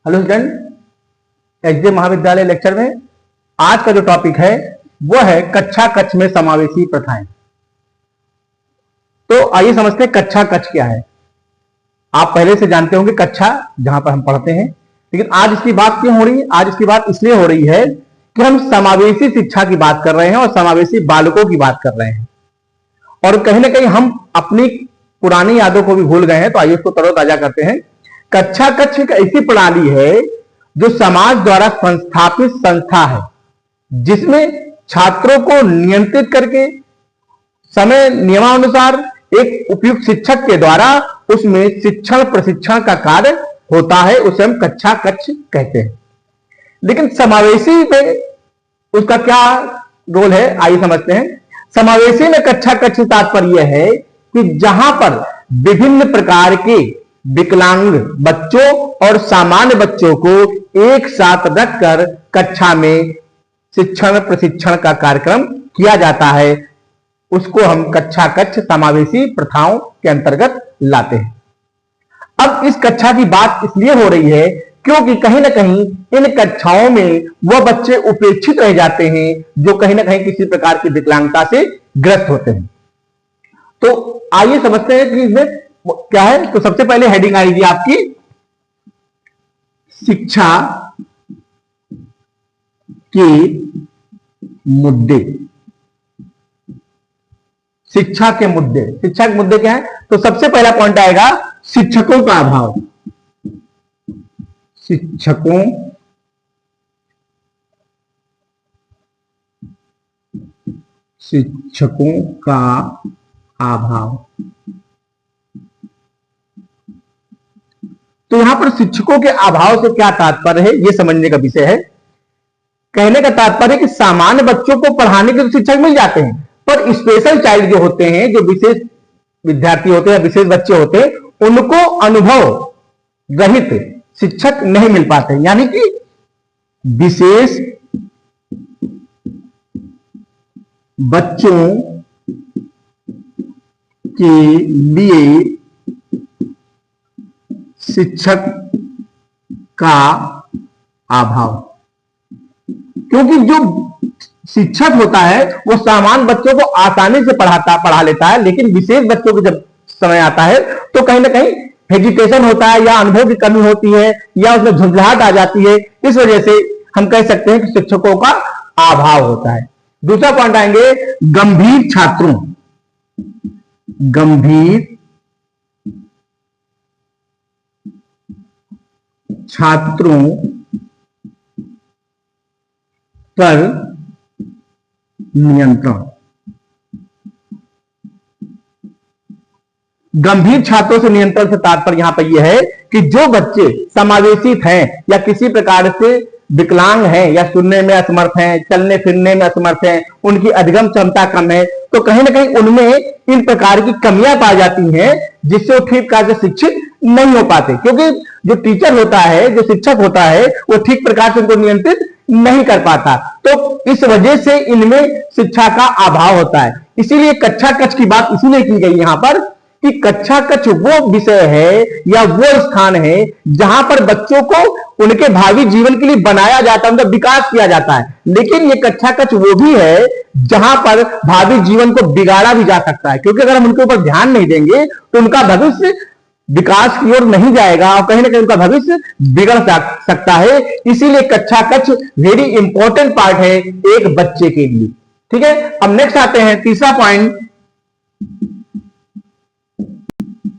Hello student, HD महाविद्यालय lecture में आज का जो टॉपिक है वो है कक्षा कक्ष में समावेशी प्रथाएं। तो आइए समझते हैं कक्षा कक्ष क्या है। आप पहले से जानते होंगे कक्षा जहां पर हम पढ़ते हैं, लेकिन आज इसकी बात क्यों हो रही है? आज इसकी बात इसलिए हो रही है कि हम समावेशी शिक्षा की बात कर रहे हैं और समावेशी बालकों की बात कर रहे हैं, और कहीं ना कहीं हम अपनी पुरानी यादों को भी भूल गए हैं। तो आइए उसको तरोताजा करते हैं। कक्षा कक्ष एक ऐसी प्रणाली है जो समाज द्वारा संस्थापित संस्था है, जिसमें छात्रों को नियंत्रित करके समय नियमानुसार एक उपयुक्त शिक्षक के द्वारा उसमें शिक्षण प्रशिक्षण का कार्य होता है। उसे हम कक्षा कक्ष कहते हैं। लेकिन समावेशी में उसका क्या रोल है, आइए समझते हैं। समावेशी में कक्षा कक्ष तात्पर्य है कि जहां पर विभिन्न प्रकार के विकलांग बच्चों और सामान्य बच्चों को एक साथ रखकर कक्षा में शिक्षण प्रशिक्षण का कार्यक्रम किया जाता है, उसको हम कक्षा कक्ष समावेशी प्रथाओं के अंतर्गत लाते हैं। अब इस कक्षा की बात इसलिए हो रही है क्योंकि कहीं ना कहीं इन कक्षाओं में वह बच्चे उपेक्षित रह जाते हैं जो कहीं ना कहीं किसी प्रकार की विकलांगता से ग्रस्त होते हैं। तो आइए समझते हैं कि इसमें क्या है। तो सबसे पहले हेडिंग आएगी आपकी शिक्षा के मुद्दे। शिक्षा के मुद्दे, शिक्षा के मुद्दे क्या है? तो सबसे पहला पॉइंट आएगा शिक्षकों का अभाव। शिक्षकों का अभाव। तो यहां पर शिक्षकों के अभाव से क्या तात्पर्य है, यह समझने का विषय है। कहने का तात्पर्य है कि सामान्य बच्चों को पढ़ाने के तो शिक्षक मिल जाते हैं, पर स्पेशल चाइल्ड जो होते हैं, जो विशेष विद्यार्थी होते हैं, विशेष बच्चे होते हैं, उनको अनुभव रहित शिक्षक नहीं मिल पाते। यानी कि विशेष बच्चों के लिए शिक्षक का अभाव। क्योंकि जो शिक्षक होता है वो सामान्य बच्चों को आसानी से पढ़ा लेता है, लेकिन विशेष बच्चों को जब समय आता है तो कहीं ना कहीं हेजिटेशन होता है, या अनुभव की कमी होती है, या उसमें झुंझलाहट आ जाती है। इस वजह से हम कह सकते हैं कि शिक्षकों का अभाव होता है। दूसरा पॉइंट आएंगे गंभीर छात्रों पर नियंत्रण। गंभीर छात्रों से नियंत्रण से तात्पर्य यहां पर यह है कि जो बच्चे समावेशित हैं या किसी प्रकार से विकलांग हैं, या सुनने में असमर्थ हैं, चलने फिरने में असमर्थ हैं, उनकी अधिगम क्षमता कम है, तो कहीं ना कहीं उनमें इन प्रकार की कमियां पाई जाती हैं जिससे वो ठीक प्रकार से शिक्षित नहीं हो पाते। क्योंकि जो टीचर होता है, जो शिक्षक होता है, वो ठीक प्रकार से उनको नियंत्रित नहीं कर पाता। तो इस वजह से इनमें शिक्षा का अभाव होता है। इसीलिए कक्षा कक्ष की बात इसीलिए की गई यहां पर कि कक्षा कक्ष वो विषय है या वो स्थान है जहां पर बच्चों को उनके भावी जीवन के लिए बनाया जाता है, उनका विकास किया जाता है। लेकिन ये कक्षा कक्ष वो भी है जहां पर भावी जीवन को बिगाड़ा भी जा सकता है, क्योंकि अगर हम उनके ऊपर ध्यान नहीं देंगे तो उनका भविष्य विकास की ओर नहीं जाएगा और कहीं ना कहीं उनका भविष्य बिगड़ सकता है। इसीलिए कक्षा कक्ष वेरी इंपॉर्टेंट पार्ट है एक बच्चे के लिए। ठीक है, अब नेक्स्ट आते हैं तीसरा पॉइंट,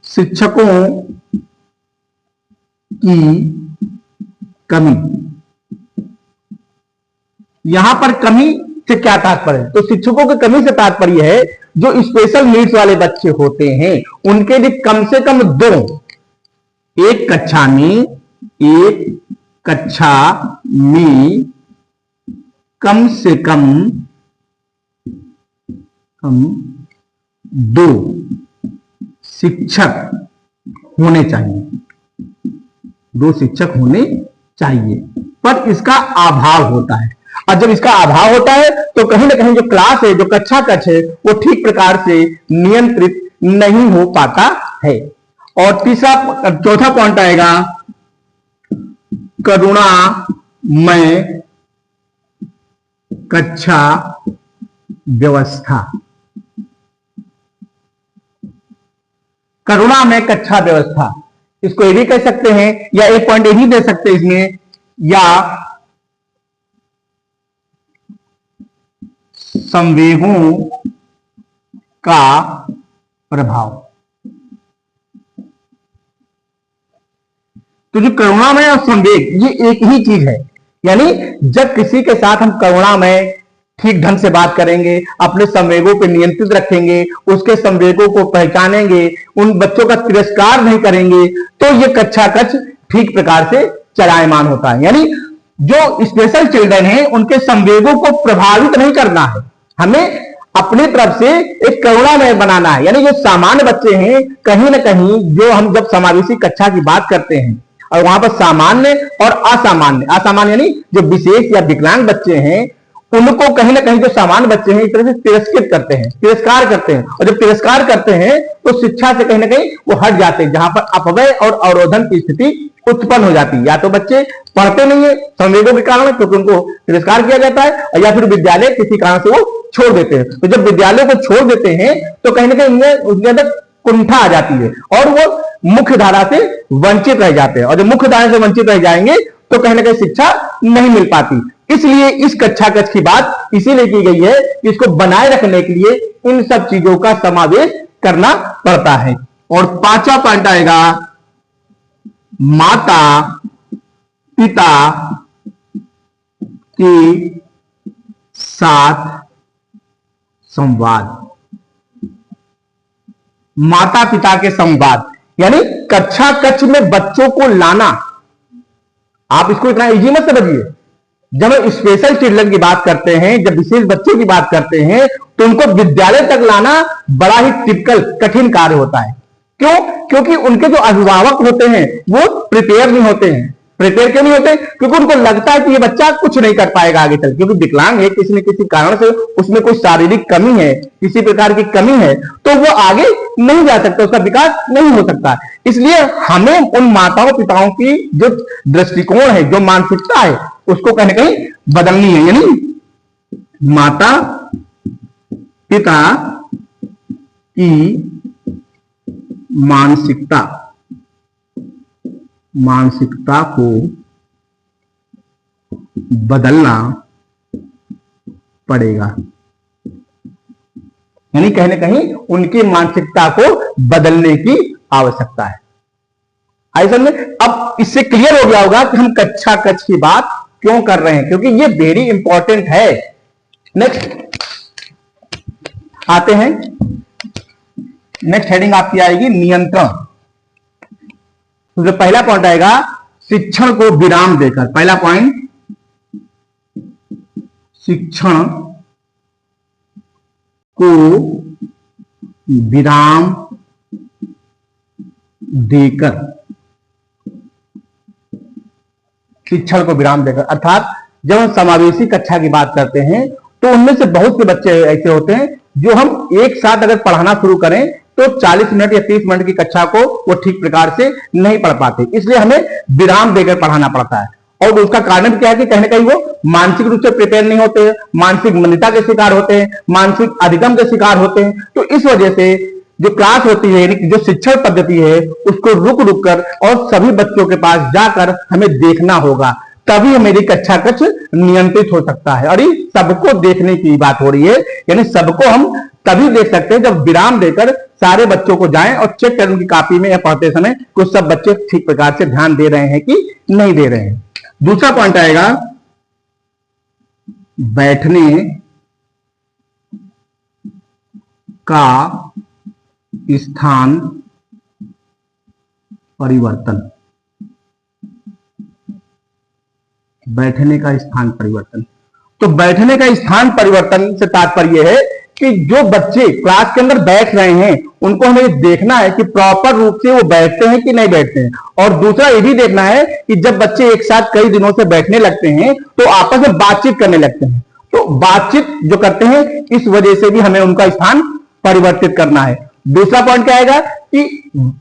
शिक्षकों की कमी। यहां पर कमी से क्या तात्पर्य है? तो शिक्षकों की कमी से तात्पर्य है जो स्पेशल नीड्स वाले बच्चे होते हैं उनके लिए कम से कम दो, एक कक्षा में कम से कम दो शिक्षक होने चाहिए। दो शिक्षक होने चाहिए, पर इसका अभाव होता है। और जब इसका अभाव होता है तो कहीं ना कहीं जो क्लास है, जो कक्षा कक्ष है, वो ठीक प्रकार से नियंत्रित नहीं हो पाता है। और चौथा पॉइंट आएगा करुणामय कक्षा व्यवस्था। करुणामय कक्षा व्यवस्था, इसको ये भी कह सकते हैं या एक पॉइंट ये भी दे सकते हैं इसमें, या संवेगों का प्रभाव। तो जो करुणामय और संवेग ये एक ही चीज है, यानी जब किसी के साथ हम करुणामय ठीक ढंग से बात करेंगे, अपने संवेगों पर नियंत्रित रखेंगे, उसके संवेगों को पहचानेंगे, उन बच्चों का तिरस्कार नहीं करेंगे, तो ये कक्षा कक्ष ठीक प्रकार से चलायमान होता है। यानी जो स्पेशल चिल्ड्रन हैं उनके संवेगों को प्रभावित नहीं करना है, हमें अपनी तरफ से एक करुणामय बनाना है। यानी जो सामान्य बच्चे हैं, कहीं ना कहीं जो हम जब समावेशी कक्षा की बात करते हैं और वहां पर सामान्य और असामान्य, असामान्य यानी जो विशेष या विकलांग बच्चे हैं, उनको कहीं ना कहीं जो सामान्य बच्चे हैं इस तरह से तिरस्कृत करते हैं, तिरस्कार करते हैं, और जब तिरस्कार करते हैं तो शिक्षा से कहीं ना कहीं वो हट जाते हैं, जहां पर अपव्यय और अवरोधन की स्थिति उत्पन्न हो जाती है। या तो बच्चे पढ़ते नहीं है संवेगों के कारण क्योंकि उनको तिरस्कार किया जाता है, या फिर विद्यालय किसी कारण से वो छोड़ देते हैं। तो जब विद्यालय को छोड़ देते हैं तो कहीं ना कहीं उनके अंदर कुंठा आ जाती है और वो मुख्य धारा से वंचित रह जाते हैं, और जब मुख्य धारा से वंचित रह जाएंगे तो कहीं ना कहीं शिक्षा नहीं मिल पाती। इसलिए इस कक्षा कक्ष की बात इसीलिए की गई है कि इसको बनाए रखने के लिए इन सब चीजों का समावेश करना पड़ता है। और पांचवा पॉइंट आएगा माता पिता के साथ संवाद। माता पिता के संवाद यानी कक्षा कक्ष में बच्चों को लाना। आप इसको इतना इजी मत समझिए। जब हम स्पेशल चिल्ड्रन की बात करते हैं, जब विशेष बच्चों की बात करते हैं, तो उनको विद्यालय तक लाना बड़ा ही टिपिकल कठिन कार्य होता है। क्यों? क्योंकि उनके जो अभिभावक होते हैं वो प्रिपेयर नहीं होते हैं। प्रिपेयर क्यों नहीं होते? क्योंकि उनको लगता है कि ये बच्चा कुछ नहीं कर पाएगा आगे चल, क्योंकि विकलांग है, किसी न किसी कारण से उसमें कोई शारीरिक कमी है, किसी प्रकार की कमी है, तो वो आगे नहीं जा सकता, उसका विकास नहीं हो सकता। इसलिए हमें उन माताओं पिताओं की जो दृष्टिकोण है, जो मानसिकता है, उसको कहीं ना कहीं बदलनी है। यानी माता पिता की मानसिकता को बदलना पड़ेगा। यानी कहीं ना कहीं उनकी मानसिकता को बदलने की आवश्यकता है। आई समझ में? अब इससे क्लियर हो गया होगा कि हम कक्षा कक्ष की बात क्यों कर रहे हैं, क्योंकि ये वेरी इंपॉर्टेंट है। नेक्स्ट आते हैं, नेक्स्ट हेडिंग आपकी आएगी नियंत्रण। तो जो पहला पॉइंट आएगा शिक्षण को विराम देकर। पहला पॉइंट शिक्षण को विराम देकर। शिक्षण को विराम देकर अर्थात जब हम समावेशी कक्षा की बात करते हैं तो उनमें से बहुत से बच्चे ऐसे होते हैं जो हम एक साथ अगर पढ़ाना शुरू करें तो 40 मिनट या 30 मिनट की कक्षा को वो ठीक प्रकार से नहीं पढ़ पाते। इसलिए हमें विराम देकर पढ़ाना पड़ता है। और उसका कारण क्या है कि कहीं ना कहीं वो मानसिक रूप से प्रिपेयर नहीं होते हैं, मानसिक मंदता के शिकार होते हैं, मानसिक अधिगम के शिकार होते हैं। तो इस वजह से जो क्लास होती है, जो शिक्षण पद्धति है, उसको रुक रुक कर और सभी बच्चों के पास जाकर हमें देखना होगा, तभी मेरी कक्षा कक्ष नियंत्रित हो सकता है। और ये सबको देखने की बात हो रही है, यानी सबको हम तभी देख सकते हैं जब विराम देकर सारे बच्चों को जाएं और चेक करें उनकी कॉपी में या पढ़ते समय कुछ सब बच्चे ठीक प्रकार से ध्यान दे रहे हैं कि नहीं दे रहे हैं। दूसरा पॉइंट आएगा बैठने का स्थान परिवर्तन। बैठने का स्थान परिवर्तन। तो बैठने का स्थान परिवर्तन से तात्पर्य है कि जो बच्चे क्लास के अंदर बैठ रहे हैं उनको हमें देखना है कि प्रॉपर रूप से वो बैठते हैं कि नहीं बैठते हैं। और दूसरा ये भी देखना है कि जब बच्चे एक साथ कई दिनों से बैठने लगते हैं तो आपस में बातचीत करने लगते हैं। तो बातचीत जो करते हैं इस वजह से भी हमें उनका स्थान परिवर्तित करना है। दूसरा पॉइंट क्या आएगा कि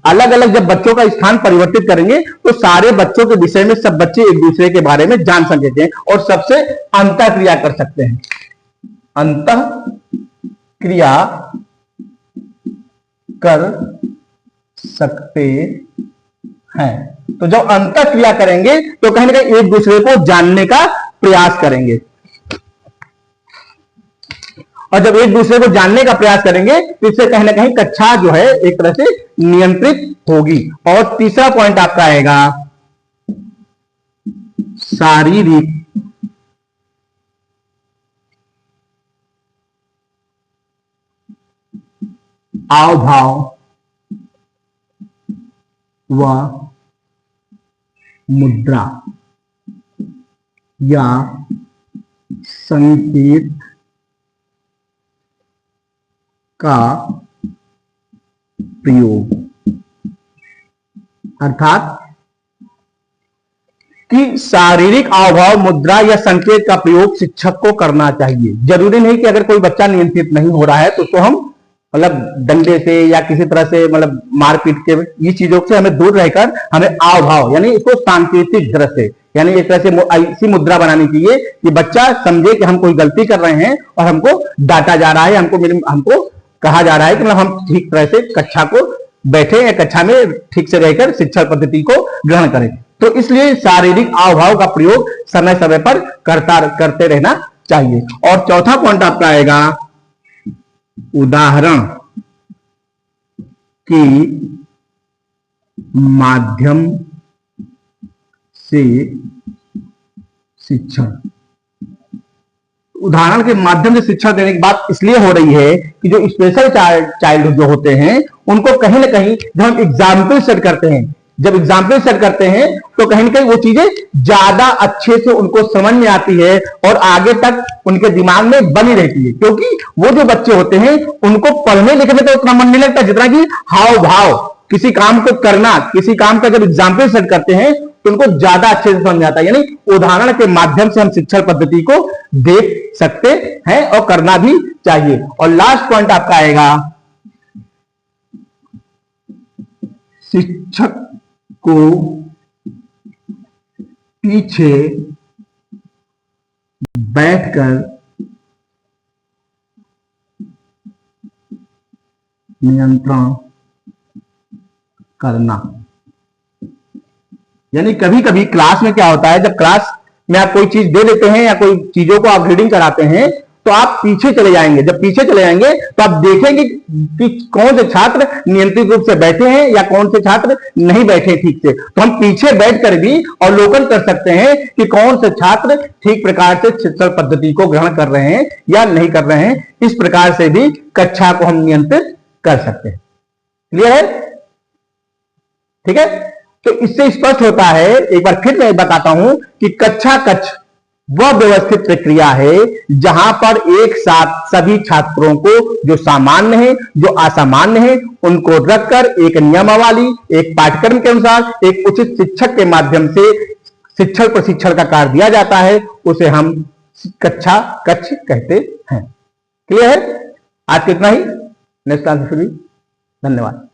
अलग अलग जब बच्चों का स्थान परिवर्तित करेंगे तो सारे बच्चों के विषय में सब बच्चे एक दूसरे के बारे में जान सकते हैं और सबसे अंतःक्रिया कर सकते हैं। अंतःक्रिया कर सकते हैं। तो जब अंतःक्रिया करेंगे तो कहीं ना कहीं एक दूसरे को जानने का प्रयास करेंगे, और जब एक दूसरे को जानने का प्रयास करेंगे तो इससे कहीं ना कहीं कक्षा जो है एक तरह से नियंत्रित होगी। और तीसरा पॉइंट आपका आएगा शारीरिक हाव-भाव व मुद्रा या संकेत का प्रयोग, अर्थात कि शारीरिक हाव-भाव, मुद्रा या संकेत का प्रयोग शिक्षक को करना चाहिए। जरूरी नहीं कि अगर कोई बच्चा नियंत्रित नहीं हो रहा है तो उसको हम मतलब डंडे से या किसी तरह से मतलब मारपीट के ये चीजों से हमें दूर रहकर हमें हाव-भाव यानी इसको सांकेतिक तरह से यानी एक तरह से ऐसी मुद्रा बनानी चाहिए कि बच्चा समझे कि हम कोई गलती कर रहे हैं और हमको डांटा जा रहा है, हमको कहा जा रहा है कि मतलब हम ठीक तरह से कक्षा को बैठे या कक्षा में ठीक से रहकर शिक्षा पद्धति को ग्रहण करें। तो इसलिए शारीरिक हाव-भाव का प्रयोग समय समय पर करते रहना चाहिए। और चौथा पॉइंट आपका आएगा उदाहरण के माध्यम से शिक्षण। उदाहरण के माध्यम से शिक्षा देने की बात इसलिए हो रही है कि जो स्पेशल चाइल्ड जो होते हैं उनको कहीं ना कहीं जब हम एग्जाम्पल सेट करते हैं तो कहीं ना कहीं वो चीजें ज्यादा अच्छे से उनको समझ में आती है और आगे तक उनके दिमाग में बनी रहती है, क्योंकि वो जो बच्चे होते हैं उनको पढ़ने लिखने में तो उतना मन नहीं लगता जितना कि हाव भाव किसी काम को करना, किसी काम का जब एग्जाम्पल सेट करते हैं तो उनको ज्यादा अच्छे से समझ आता है। यानी उदाहरण के माध्यम से हम शिक्षण पद्धति को देख सकते हैं और करना भी चाहिए। और लास्ट पॉइंट आपका आएगा शिक्षक को पीछे बैठकर नियंत्रण करना। यानी कभी कभी क्लास में क्या होता है, जब क्लास में आप कोई चीज दे देते हैं या कोई चीजों को आप रीडिंग कराते हैं तो आप पीछे चले जाएंगे। जब पीछे चले जाएंगे तो आप देखेंगे कि कौन से छात्र नियंत्रित रूप से बैठे हैं या कौन से छात्र नहीं बैठे ठीक से। तो हम पीछे बैठकर भी अवलोकन कर सकते हैं कि कौन से छात्र ठीक प्रकार से शिक्षण पद्धति को ग्रहण कर रहे हैं या नहीं कर रहे हैं। इस प्रकार से भी कक्षा को हम नियंत्रित कर सकते हैं। क्लियर है? ठीक है। तो इससे स्पष्ट होता है, एक बार फिर मैं बताता हूं कि कक्षा कक्ष वह व्यवस्थित प्रक्रिया है जहां पर एक साथ सभी छात्रों को जो सामान्य है जो असामान्य है उनको रखकर एक नियमावली, एक पाठ्यक्रम के अनुसार एक उचित शिक्षक के माध्यम से शिक्षण प्रशिक्षण का कार्य दिया जाता है। उसे हम कक्षा कक्ष कहते हैं। क्लियर है? आज कितना ही, नेक्स्ट क्लास में फिर भी। धन्यवाद।